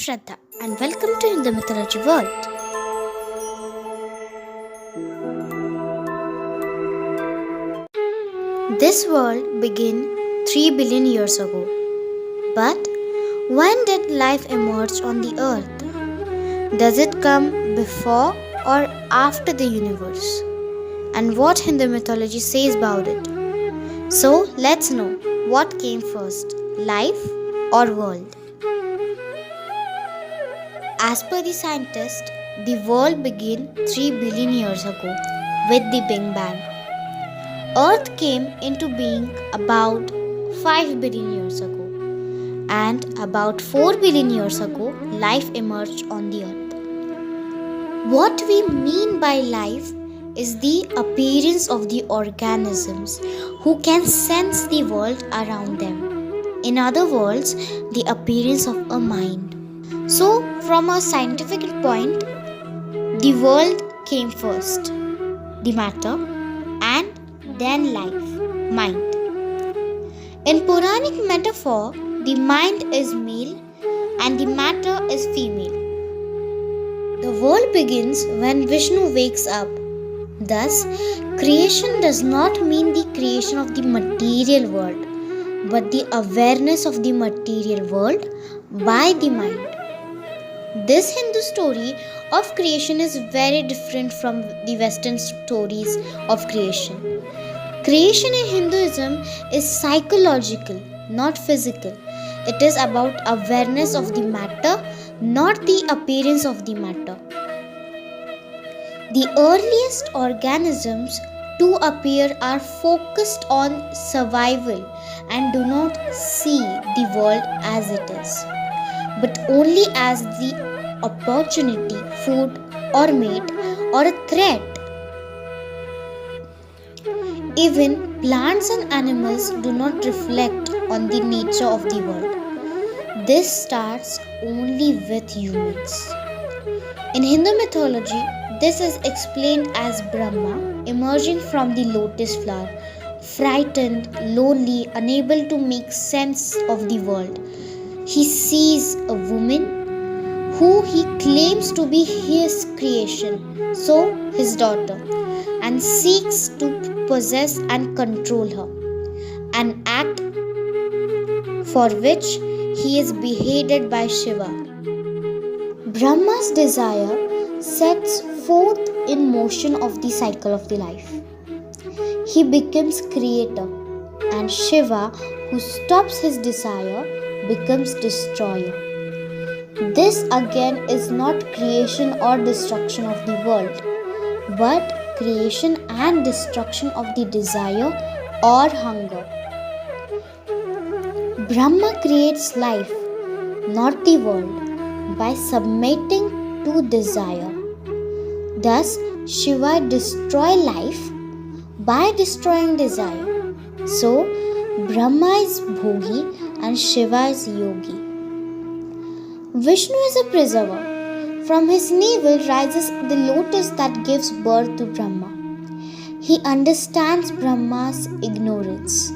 Shraddha and welcome to Hindu Mythology World. This world began 3 billion years ago. But when did life emerge on the earth? Does it come before or after the universe? And what Hindu mythology says about it? So let's know what came first, life or world? As per the scientists, the world began 3 billion years ago with the Big Bang. Earth came into being about 5 billion years ago, and about 4 billion years ago, life emerged on the earth. What we mean by life is the appearance of the organisms who can sense the world around them. In other words, the appearance of a mind. So, from a scientific point, the world came first, the matter, and then life, mind. In Puranic metaphor, the mind is male and the matter is female. The world begins when Vishnu wakes up. Thus, creation does not mean the creation of the material world, but the awareness of the material world by the mind. This Hindu story of creation is very different from the Western stories of creation. Creation in Hinduism is psychological, not physical. It is about awareness of the matter, not the appearance of the matter. The earliest organisms to appear are focused on survival and do not see the world as it is, but only as the opportunity, food or mate or a threat. Even plants and animals do not reflect on the nature of the world. This starts only with humans. In Hindu mythology, this is explained as Brahma emerging from the lotus flower, frightened, lonely, unable to make sense of the world. He sees a woman who he claims to be his creation, so his daughter, and seeks to possess and control her, an act for which he is beheaded by Shiva. Brahma's desire sets forth in motion of the cycle of the life. He becomes creator, and Shiva, who stops his desire, becomes destroyer. This again is not creation or destruction of the world, but creation and destruction of the desire or hunger. Brahma creates life, not the world, by submitting to desire. Thus, Shiva destroys life by destroying desire. So, Brahma is Bhogi and Shiva is Yogi. Vishnu is a preserver. From his navel rises the lotus that gives birth to Brahma. He understands Brahma's ignorance.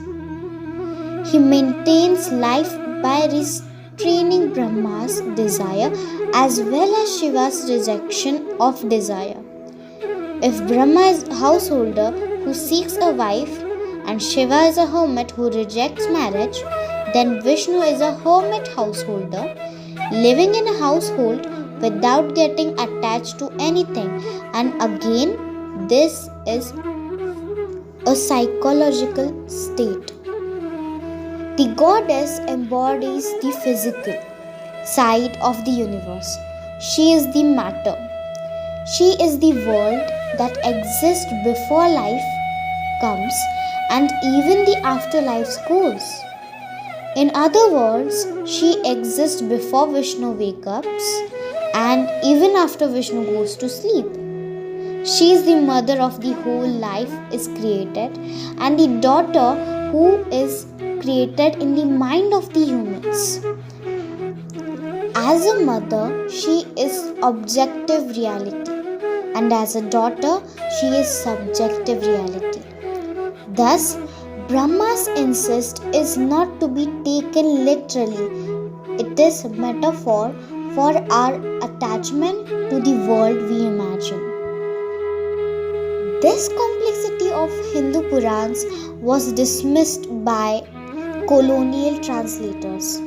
He maintains life by restraining Brahma's desire as well as Shiva's rejection of desire. If Brahma is a householder who seeks a wife and Shiva is a hermit who rejects marriage, then Vishnu is a hermit householder living in a household without getting attached to anything, and again this is a psychological state. The goddess embodies the physical side of the universe. She is the matter. She is the world that exists before life comes and even the afterlife's goals. In other words, she exists before Vishnu wakes up and even after Vishnu goes to sleep. She is the mother of the whole life is created and the daughter who is created in the mind of the humans. As a mother, she is objective reality, and as a daughter, she is subjective reality. Thus, Brahma's incest is not to be taken literally. It is a metaphor for our attachment to the world we imagine. This complexity of Hindu Purans was dismissed by colonial translators.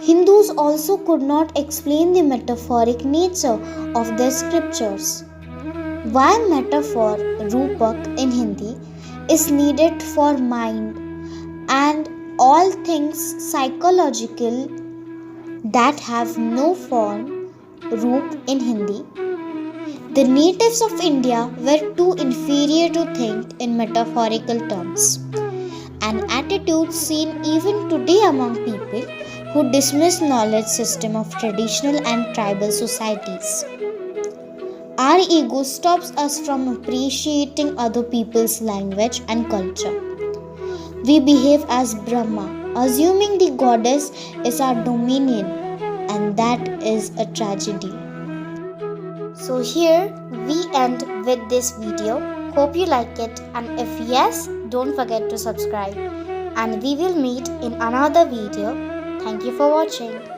Hindus also could not explain the metaphoric nature of their scriptures. Why metaphor, Rupak in Hindi, is needed for mind and all things psychological that have no form, Roop in Hindi. The natives of India were too inferior to think in metaphorical terms, an attitude seen even today among people who dismiss knowledge system of traditional and tribal societies. Our ego stops us from appreciating other people's language and culture. We behave as Brahma, assuming the goddess is our dominion, and that is a tragedy. So here we end with this video. Hope you like it, and if yes, don't forget to subscribe. And we will meet in another video. Thank you for watching.